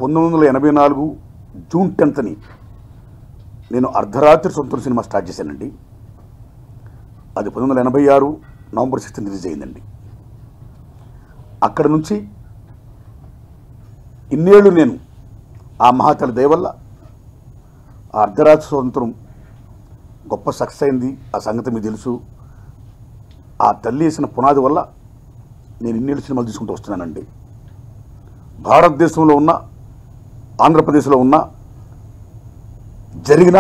1984 June 10ని నేను అర్ధరాత్రి సొంత సినిమా స్టార్ట్ చేశానండి. అది 1986 నవంబర్ 6th రిలీజ్ అయిందండి. అక్కడ నుంచి ఇన్నేళ్ళు నేను ఆ మహాతల్లి దయ వల్ల ఆ అర్ధరాత్రి స్వతంత్రం గొప్ప సక్సెస్ అయింది. ఆ సంగతి మీకు తెలుసు. ఆ తల్లి వేసిన పునాది వల్ల నేను ఇన్నేళ్ళు సినిమాలు తీసుకుంటూ వస్తున్నానండి. భారతదేశంలో ఉన్న, ఆంధ్రప్రదేశ్లో ఉన్న జరిగిన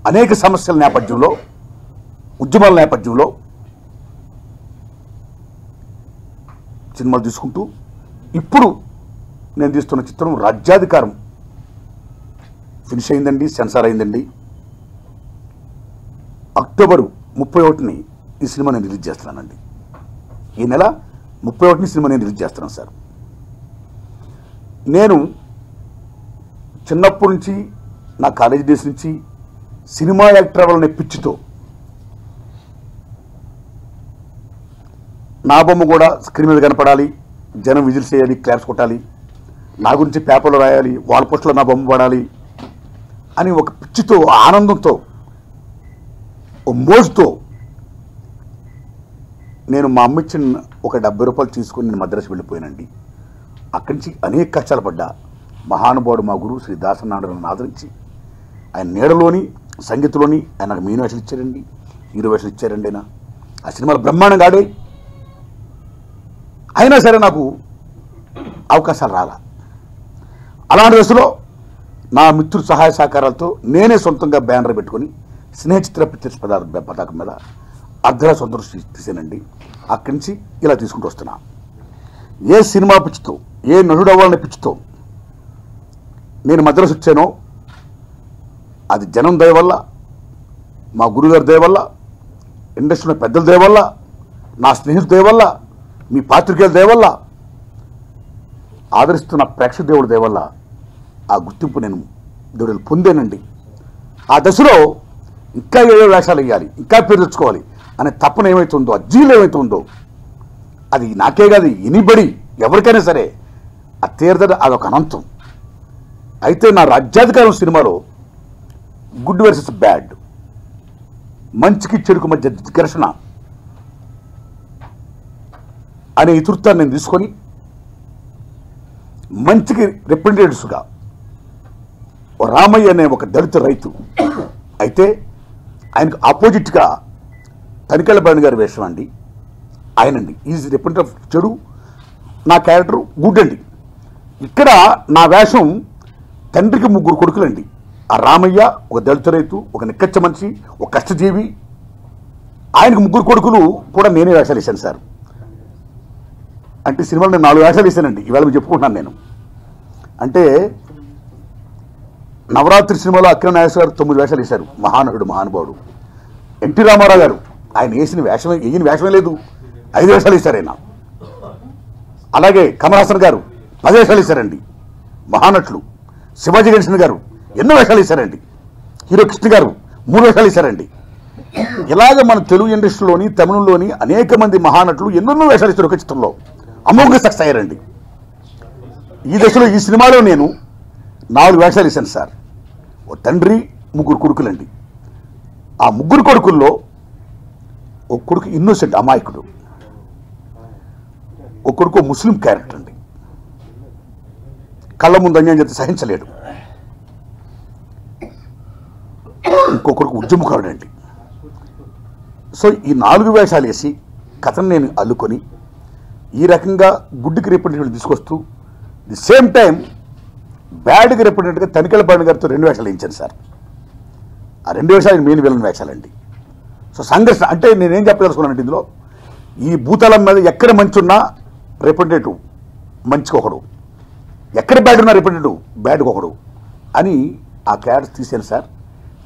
అనేక సమస్యల నేపథ్యంలో, ఉద్యమాల నేపథ్యంలో సినిమాలు తీసుకుంటూ ఇప్పుడు నేను తీస్తున్న చిత్రం రాజ్యాధికారం ఫినిష్ అయిందండి, సెన్సార్ అయిందండి. అక్టోబర్ 31ని ఈ సినిమా నేను రిలీజ్ చేస్తున్నానండి. ఈ నెల 31ని సినిమా నేను రిలీజ్ చేస్తున్నాను సార్. నేను చిన్నప్పటి నుంచి, నా కాలేజీ డేస్ నుంచి సినిమా యాక్టర్ అవ్వాలనే పిచ్చితో నా బొమ్మ కూడా స్క్రీన్ మీద కనపడాలి, జనం విజిల్స్ చేయాలి, క్లాప్స్ కొట్టాలి, నా గురించి పేపర్లో రాయాలి, వాల్ పోస్ట్లో నా బొమ్మ పడాలి అని ఒక పిచ్చితో, ఆనందంతో, ఓ మోజుతో నేను మా అమ్మ ఇచ్చిన ఒక 70 రూపాయలు తీసుకొని నేను మద్రాసు వెళ్ళిపోయానండి. అక్కడి నుంచి అనేక కష్టాలు పడ్డా. మహానుభావుడు మా గురువు శ్రీ దాసనారాయణ నన్ను ఆదరించి ఆయన నీడలోని, సంగీతంలోని ఆయన నాకు మెయిన్ వేషాలు ఇచ్చారండి, హీరో వేషాలు ఇచ్చారండి. ఆయన ఆ సినిమాలు బ్రహ్మాండంగా ఆడే. అయినా సరే నాకు అవకాశాలు రాలా. అలాంటి దశలో నా మిత్రుల సహాయ సహకారాలతో నేనే సొంతంగా బ్యానర్ పెట్టుకొని స్నేహచిత్ర ప్రత్యక్ష పతాకం మీద అర్ధరా సొంతం తీసానండి. అక్కడి నుంచి ఇలా తీసుకుంటూ వస్తున్నా. ఏ సినిమా పిచ్చితో, ఏ నటుడు అవ్వాలనే పిచ్చితో నేను మద్రాసు వచ్చానో అది జనం దయ వల్ల, మా గురుగారి దయ వల్ల, ఇండస్ట్రీలో పెద్దల దయ వల్ల, నా స్నేహితుల దయ వల్ల, మీ పాత్రికేయుల దయ వల్ల, ఆదరిస్తున్న ప్రేక్షక దేవుడి దయ వల్ల ఆ గుర్తింపు నేను దేవుడు పొందానండి. ఆ దశలో ఇంకా ఏదో వేషాలు వేయాలి, ఇంకా పేరు తెచ్చుకోవాలి అనే తప్పన ఏమైతుందో, ఆ జీలు ఏమైతుందో, అది నాకే కాదు, ఎనీబడి ఎవరికైనా సరే ఆ తీర్థన అదొక అనంతం. అయితే నా రాజ్యాధికారం సినిమాలో గుడ్ వర్సెస్ బ్యాడ్, మంచికి చెడుకు మధ్య ఘర్షణ అనే ఇతృత్వాన్ని నేను తీసుకొని మంచికి రిప్రజెంటేటివ్స్గా రామయ్య అనే ఒక దళిత రైతు, అయితే ఆయనకు ఆపోజిట్గా తనికెళ్ళబాణి గారి వేషం అండి. ఆయనండి ఈజ్ రిప్రజెంటేటివ్ ఆఫ్ చెడు, నా క్యారెక్టర్ గుడ్ అండి. ఇక్కడ నా వేషం తండ్రికి 3 కొడుకులండి. ఆ రామయ్య ఒక దళిత రైతు, ఒక నిక్కచ్చ మనిషి, ఒక కష్టజీవి. ఆయనకు 3 కొడుకులు కూడా నేనే వేషాలు వేశాను సార్. అంటే సినిమాలో నేను 4 వేషాలు వేశానండి. ఈవేళ మీకు చెప్పుకుంటున్నాను నేను. అంటే నవరాత్రి సినిమాలో అక్కినేని నాగేశ్వర గారు 9 వేషాలు వేశారు. మహానటుడు, మహానుభావుడు. ఎన్టీ రామారావు గారు ఆయన వేసిన వేషమే లేదు, 5 వేషాలు వేశారు ఆయన. అలాగే కమల్ హాసన్ గారు 10 వేషాలు వేశారండి, మహానటులు. శివాజీ గణేశన్ గారు ఎన్నో వేషాలు వేశారండి. హీరో కృష్ణ గారు 3 వేషాలు వేశారండి. ఇలాగ మన తెలుగు ఇండస్ట్రీలోని, తమిళంలోని అనేక మంది మహానటులు ఎన్నెన్నో వేషాలు ఇస్తారు. ఒక చిత్రంలో అమోఘంగా సక్సెస్ అయ్యారండి. ఈ దశలో ఈ సినిమాలో నేను 4 వేషాలు వేశాను సార్. ఓ తండ్రి, 3 కొడుకులండి. ఆ 3 కొడుకుల్లో ఒక కొడుకు ఇన్నోసెంట్, అమాయకుడు. ఒక కొడుకు ముస్లిం క్యారెక్టర్ అండి, కళ్ళ ముందు అన్యాయం చేస్తే సహించలేడు. ఇంకో కొడుకు ఉద్యమకారుడు అండి. సో ఈ 4 వేషాలు వేసి కథను నేను అల్లుకొని ఈ రకంగా గుడ్డికి రిప్రజెంటేటివ్ తీసుకొస్తూ, ది సేమ్ టైం బ్యాడ్కి రిప్రజెంటేటివ్గా తనికెళ్ళబాణి గారితో 2 వేషాలు వేయించాను సార్. ఆ 2 వేషాలు మెయిన్ విలన్ వేషాలండి. సో సంఘర్షణ అంటే నేనేం చెప్పదలుచుకున్నానంటే, ఇందులో ఈ భూతలం మీద ఎక్కడ మంచి ఉన్నా రిప్రజెంటేటివ్ మంచికి ఒకడు, ఎక్కడ బ్యాడ్ ఉన్నా రిప్రజెంటేటివ్ బ్యాడ్కి ఒకడు అని ఆ క్యారెక్టర్స్ తీసాను సార్.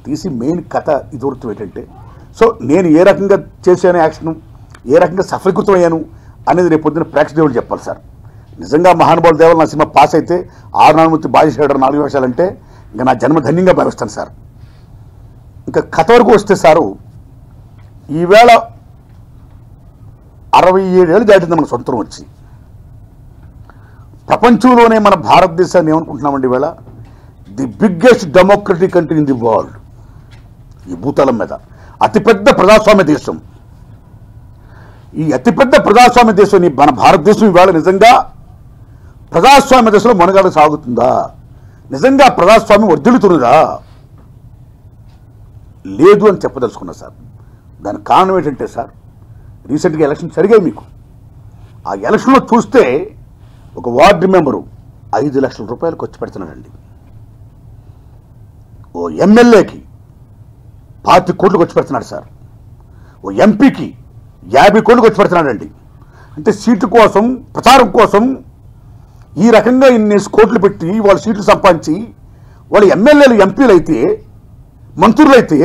తీసి మెయిన్ కథ ఇదివృత్తం ఏంటంటే, సో నేను ఏ రకంగా చేశాను యాక్షన్, ఏ రకంగా సఫలీకృతం అయ్యాను అనేది రేపు పొద్దున ప్రేక్షకుడు చెప్పాలి సార్. నిజంగా మహానుభావుల దేవాల నా సినిమా పాస్ అయితే 6 నాలుగు బాధించాడు 4 వేషాలంటే ఇంకా నా జన్మ ధన్యంగా భావిస్తాను సార్. ఇంకా కథ వరకు వస్తే సారు, ఈవేళ 67 ఏళ్ళు దాటింది మనకు సొంతం వచ్చి. ప్రపంచంలోనే మన భారతదేశాన్ని ఏమనుకుంటున్నామండి ఇవాళ the biggest democratic country in the world. ఈ భూతలం మీద అతిపెద్ద ప్రజాస్వామ్య దేశం. ఈ అతిపెద్ద ప్రజాస్వామ్య దేశం మన భారతదేశం ఇవాళ నిజంగా ప్రజాస్వామ్య దశలో మనుగడ సాగుతుందా? నిజంగా ప్రజాస్వామ్యం వర్ధిల్లుతున్నదా? లేదు అని చెప్పదలుచుకున్నా సార్. దానికి కారణం ఏంటంటే సార్, రీసెంట్గా ఎలక్షన్ జరిగాయి మీకు. ఆ ఎలక్షన్లో చూస్తే ఒక వార్డు మెంబరు 5 లక్షల రూపాయలు ఖర్చు పెడుతున్నాడండి. ఓ ఎమ్మెల్యేకి 25 కోట్లు ఖర్చు పెడుతున్నాడు సార్. ఓ ఎంపీకి 50 కోట్లు ఖర్చు పెడుతున్నాడండి. అంటే సీటు కోసం, ప్రచారం కోసం ఈ రకంగా ఇన్ని కోట్లు పెట్టి వాళ్ళు సీట్లు సంపాదించి వాళ్ళు ఎమ్మెల్యేలు, ఎంపీలు అయితే, మంత్రులు అయితే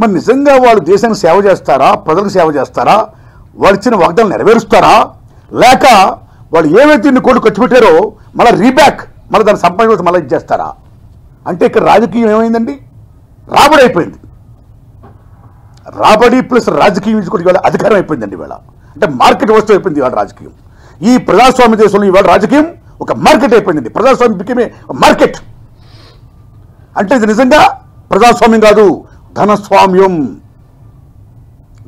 మరి నిజంగా వాళ్ళు దేశానికి సేవ చేస్తారా? ప్రజలకు సేవ చేస్తారా? వాళ్ళు ఇచ్చిన వాగ్దానాలు నెరవేరుస్తారా? లేక వాళ్ళు ఏవైతే ఇన్ని కోట్లు ఖర్చు పెట్టారో మళ్ళీ రీబ్యాక్, మళ్ళీ దాన్ని సంపాదించి మళ్ళీ ఇచ్చేస్తారా? అంటే ఇక్కడ రాజకీయం ఏమైందండి? రాబడి అయిపోయింది. రాబడి ప్లస్ రాజకీయం ఇవాళ అధికారం అయిపోయిందండి ఇవాళ. అంటే మార్కెట్ వస్తువు అయిపోయింది ఇవాళ రాజకీయం. ఈ ప్రజాస్వామ్య దేశంలో ఇవాళ రాజకీయం ఒక మార్కెట్ అయిపోయిందండి. ప్రజాస్వామ్యం బికమే మార్కెట్. అంటే ఇది నిజంగా ప్రజాస్వామ్యం కాదు, ధనస్వామ్యం.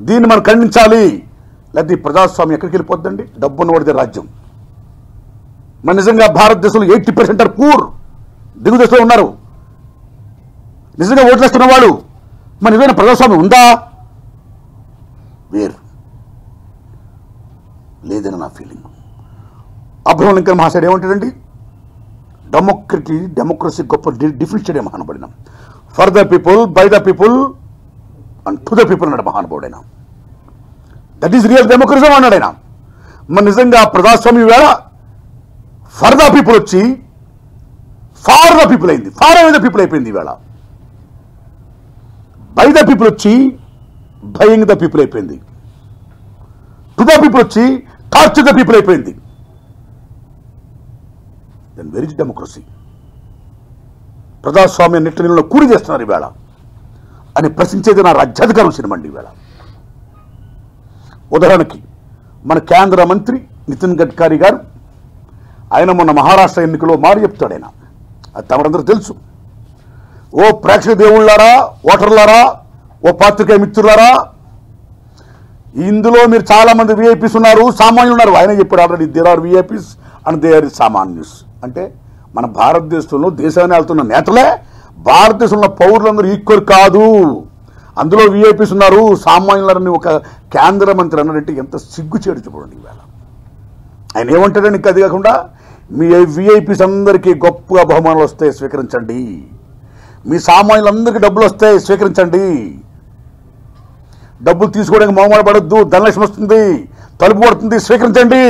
దీన్ని మనం ఖండించాలి. లేదా ఈ ప్రజాస్వామ్యం ఎక్కడికి వెళ్ళిపోద్దండి? డబ్బున్న వాడిదే రాజ్యం. మన నిజంగా భారతదేశంలో 80% ఆర్ పూర్, దిగు దశలో ఉన్నారు. నిజంగా ఓట్లేస్తున్న వాళ్ళు మన నిజమైన ప్రజాస్వామ్యం ఉందా? వేరు లేదని నా ఫీలింగ్. అబ్రహం లింకన్ మహాశయుడు ఏమంటాడండి? డెమోక్రసీ గొప్ప డిఫరెన్షియేట్ మహానుభావుడైన, for the people, by the people and to the people అన్నాడు మహానుభావుడైన. దట్ ఈస్ రియల్ డెమోక్రసీ అన్నాడు ఆయన. మన నిజంగా ప్రజాస్వామ్యం వేళ ఫర్ ద పీపుల్ వచ్చి ఫార్ ద పీపుల్ అయింది, ఫార్ అవే ద పీపుల్ అయిపోయింది ఈవేళ. బై ద పీపుల్ వచ్చి బయింగ్ ద పీపుల్ అయిపోయింది. టు ద పీపుల్ వచ్చి టార్చ్ ద పీపుల్ అయిపోయింది. Then very democracy. ప్రజాస్వామ్య నిట్టనిలో కూడి చేస్తున్నారు ఈవేళ అని ప్రశ్నించేది నా రాజ్యాధికారం సినిమా అండి ఈవేళ. ఉదాహరణకి మన కేంద్ర మంత్రి నితిన్ గడ్కరీ గారు, ఆయన మొన్న మహారాష్ట్ర ఎన్నికలో మాట చెప్తాడు. ఆయన అది తమరందరూ తెలుసు. ఓ ప్రేక్షక దేవుళ్ళారా, ఓటర్లారా, ఓ పాత్రికేయ మిత్రులారా, ఇందులో మీరు చాలా మంది విఐపీస్ ఉన్నారు, సామాన్యులు ఉన్నారు. ఆయన చెప్పాడు already, there are VIPs and they are సామాన్యుస్. అంటే మన భారతదేశంలో దేశాన్ని వెళ్తున్న నేతలే భారతదేశంలో పౌరులందరూ ఈక్వల్ కాదు, అందులో విఐపీస్ ఉన్నారు, సామాన్యులని ఒక కేంద్ర మంత్రి అన్నాడంటే ఎంత సిగ్గుచేడు చూడండి ఈవేళ. ఆయన ఏమంటాడని అది కాకుండా, మీ విఐపీస్ అందరికీ గొప్పగా బహుమానాలు వస్తాయి, స్వీకరించండి. మీ సామాన్యులందరికీ డబ్బులు వస్తాయి, స్వీకరించండి. డబ్బులు తీసుకోవడానికి మొహమాట పడొద్దు, ధనలక్ష్మి వస్తుంది, తలుపు పడుతుంది, స్వీకరించండి.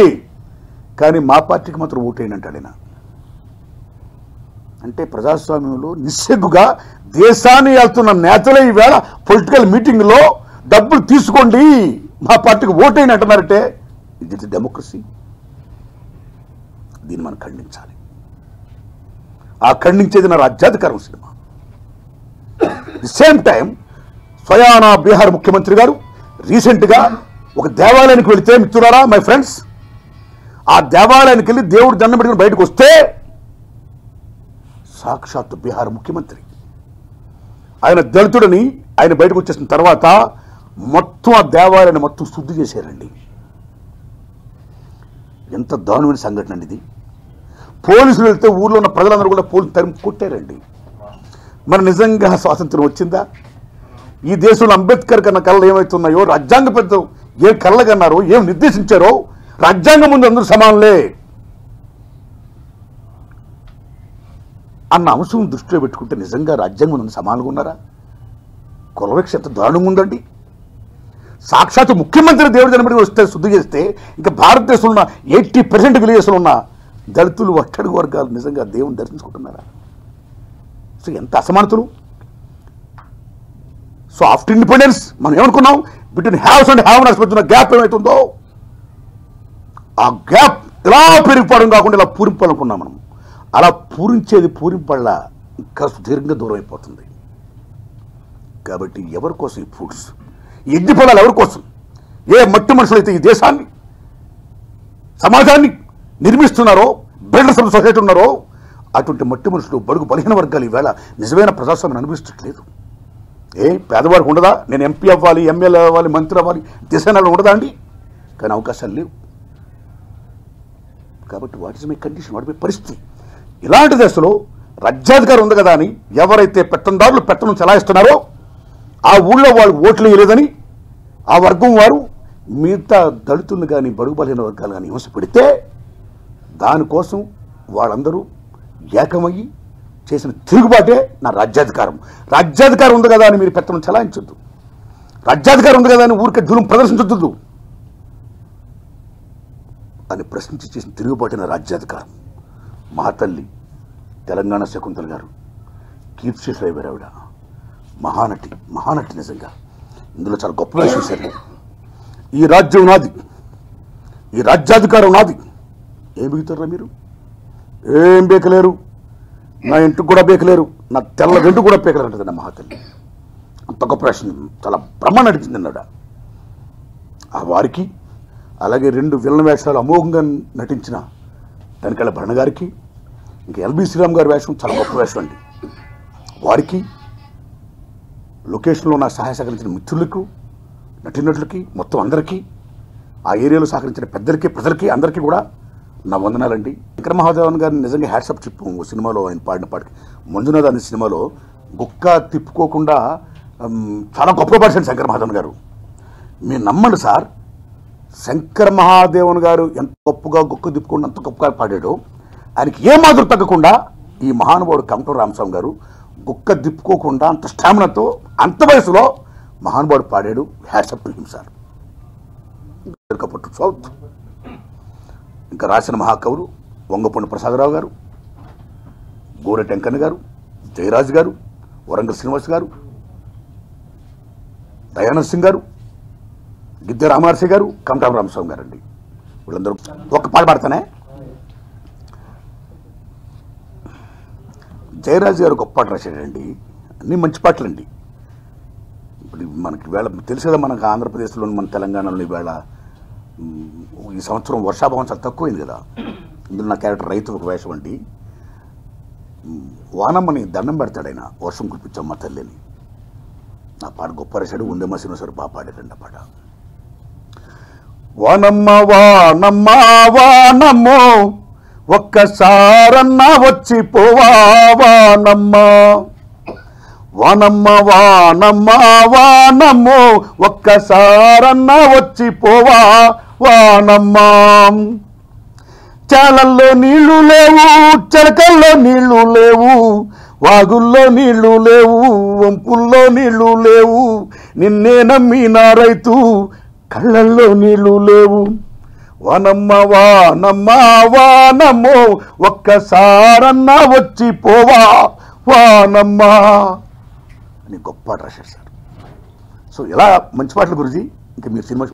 కానీ మా పార్టీకి మాత్రం ఓటేయండి అంటాడు ఆయన. అంటే ప్రజాస్వామ్యంలో నిస్సిగ్గుగా దేశాన్ని వెళ్తున్న నేతలే ఈవేళ పొలిటికల్ మీటింగ్లో డబ్బులు తీసుకోండి, మా పార్టీకి ఓటేయండి అంటున్నారంటే ఇది డెమోక్రసీ. దీన్ని మనం ఖండించాలి. ఆ ఖండించేది నా రాజ్యాధికారం సినిమా. ది సేమ్ టైం స్వయానా బీహార్ ముఖ్యమంత్రి గారు రీసెంట్గా ఒక దేవాలయానికి వెళితే, మిత్రులారా, మై ఫ్రెండ్స్, ఆ దేవాలయానికి వెళ్ళి దేవుడు దండం పెట్టుకుని బయటకు వస్తే సాక్షాత్తు బీహార్ ముఖ్యమంత్రి ఆయన దళితుడని ఆయన బయటకు వచ్చేసిన తర్వాత మొత్తం ఆ దేవాలయాన్ని మొత్తం శుద్ధి చేశారండి. ఎంత దారుణమైన సంఘటన అండి ఇది. పోలీసులు వెళ్తే ఊర్లో ఉన్న ప్రజలందరూ కూడా పోలీసు తరిమి కొట్టారండి. మరి నిజంగా స్వాతంత్రం వచ్చిందా? ఈ దేశంలో అంబేద్కర్ కన్నా కళలు ఏమవుతున్నాయో, రాజ్యాంగ పెద్ద ఏ కళలు కన్నారో, ఏం నిర్దేశించారో, రాజ్యాంగం ముందు అందరూ సమానులే అన్న అంశం దృష్టిలో పెట్టుకుంటే నిజంగా రాజ్యాంగం ముందు సమానంగా ఉన్నారా? కులవిక్ష ఎంత దారుణంగా ఉందండి. సాక్షాత్తు ముఖ్యమంత్రి దేవుడి జనబడి వస్తే శుద్ధి చేస్తే ఇంకా భారతదేశంలో ఉన్న 80% విలేజెస్లో ఉన్న దళితులు, అట్టడుగు వర్గాలు నిజంగా దేవుని దర్శించుకుంటున్నారా? సో ఎంత అసమానతలు. సో ఆఫ్టర్ ఇండిపెండెన్స్ మనం ఏమనుకున్నాం? Between haves and have nots మధ్య గ్యాప్ ఏమవుతుందో ఆ గ్యాప్ ఇలా పెరిగిపోవడం కాకుండా ఇలా పూరింపాలనుకున్నాం మనం. అలా పూరించేది పూరింపళ్ళ ఇంకా సుదీర్ఘంగా దూరం అయిపోతుంది. కాబట్టి ఎవరి కోసం ఈ ఫుడ్స్, ఈ ఎడ్డి పొలాలు ఎవరి కోసం? ఏ మట్టి మనుషులైతే ఈ దేశాన్ని, సమాజాన్ని నిర్మిస్తున్నారో, బిల్డర్స్ ఆఫ్ సొసైటీ ఉన్నారో అటువంటి మట్టి మనుషులు, బడుగు బలహీన వర్గాలు ఈవేళ నిజమైన ప్రజాస్వామ్యం అనిపిస్తట్లేదు. పేదవాడికి ఉండదా? నేను ఎంపీ అవ్వాలి, ఎమ్మెల్యే అవ్వాలి, మంత్రి అవ్వాలి, దేశాలలో ఉండదా అండి? కానీ అవకాశాలు లేవు. కాబట్టి what is my condition, what my పరిస్థితి? ఇలాంటి దశలో రాజ్యాధికారం ఉంది కదా అని ఎవరైతే పెత్తందారులు పెత్తనం చెలాయిస్తున్నారో ఆ ఊళ్ళో వాళ్ళు ఓట్లు వేయలేదని ఆ వర్గం వారు మిగతా దళితులను కానీ బడుగు బలహీన వర్గాలు కానీ హింస పెడితే దానికోసం వాళ్ళందరూ ఏకమయ్యి చేసిన తిరుగుబాటే నా రాజ్యాధికారం. రాజ్యాధికారం ఉంది కదా అని మీరు పెత్తనం చెలాయించొద్దు, రాజ్యాధికారం ఉంది కదా అని ఊరికే జులుం ప్రదర్శించొద్దు అని ప్రశ్నించి చేసిన తిరుగుబాటే నా రాజ్యాధికారం. మహాతల్లి తెలంగాణ శకుంతల గారు కీర్తిశేషులైపోయారు. ఆవిడ మహానటి నిజంగా. ఇందులో చాలా గొప్ప విషయం సరే, ఈ రాజ్యం నాది, ఈ రాజ్యాధికారం నాది. ఏం బిగుతారా మీరు? ఏం బేకలేరు, నా ఇంటికి కూడా బేకలేరు, నా తెల్ల వెంటు కూడా బేకలేరు అంటుంది నా మహాతల్లి. అంత గొప్ప విషయం, చాలా బ్రహ్మాండ నడిచింది అన్నాడు. ఆ వారికి అలాగే 2 విలన్ వేషాలు అమోఘంగా నటించిన తనికెళ్ళ భరణ గారికి, ఇంకా ఎల్బి శ్రీరామ్ గారి వేషం చాలా గొప్ప వేషం అండి. వారికి, లొకేషన్లో నా సహాయ సహకరించిన మిత్రులకు, నటినటులకి, మొత్తం అందరికీ, ఆ ఏరియాలో సహకరించిన పెద్దలకి, ప్రజలకి, అందరికీ కూడా నా వందనాలండి. శంకర మహాదేవన్ గారిని నిజంగా హ్యాట్సప్ చెప్పు. సినిమాలో ఆయన పాడిన పాటకి మంజునాథ్ అనే సినిమాలో గుక్క తిప్పుకోకుండా చాలా గొప్ప పాడారు శంకర మహాదేవన్ గారు. మీరు నమ్మండి సార్, శంకర మహాదేవన్ గారు ఎంత గొప్పగా గుక్క తిప్పుకుండా అంత గొప్పగా పాడాడు. ఆయనకి ఏ మాదిరి తగ్గకుండా ఈ మహానుభావుడు కమటం రామస్వామి గారు గుక్క దిప్పుకోకుండా అంత స్టామినాతో అంత వయసులో మహానుభావుడు పాడాడు. Hats off to him sir. కపట్టు సౌత్. ఇంకా రాసిన మహాకవులు వంగపూడి ప్రసాదరావు గారు, గోరె టెంకన్న గారు, జయరాజు గారు, వరంగల్ శ్రీనివాస్ గారు, దయానంద్ సింగ్ గారు, గిద్దె రామనరసింహ గారు, కమటం రామస్వామి గారు అండి. వీళ్ళందరూ ఒక పాట పాడతానే. జయరాజు గారు గొప్ప పాట రాశాడండి, అన్నీ మంచి పాటలండి. ఇప్పుడు మనకి వేళ తెలుసు కదా, మనకు ఆంధ్రప్రదేశ్లో, మన తెలంగాణలో ఈవేళ ఈ సంవత్సరం వర్షాభావం చాలా తక్కువైంది కదా. ఇందులో నా క్యారెక్టర్ రైతు ఒక వేషం అండి. వానమ్మని దండం పెడతాడు ఆయన, వర్షం కురిపించమ్మ తల్లి అని. నా పాట గొప్ప రాశాడు. ఉందేమ్మ శ్రీనివాసరావు బాగా పాడారండి ఆ పాట. వానమ్మ వానమ్మ వానమ్మో ఒక్కసారన్నా వచ్చి పోవా వానమ్మ, వానమ్మ వానమ్మ వానమ్మో ఒక్కసారన్నా వచ్చి పోవా వానమ్మ. చాలల్లో నీళ్లు లేవు, చెలకల్లో నీళ్లు లేవు, వాగుల్లో నీళ్లు లేవు, వంపుల్లో నీళ్లు లేవు, నిన్నే నమ్మిన రైతు కళ్ళల్లో నీళ్లు లేవు. వానమ్మ వానమ్మ వానమ్మో ఒక్కసారన్నా వచ్చి పోవా వానమ్మ అని గొప్ప పాట రాశారు సార్. సో ఇలా మంచి పాటల గురించి ఇంకా మీరు సినిమా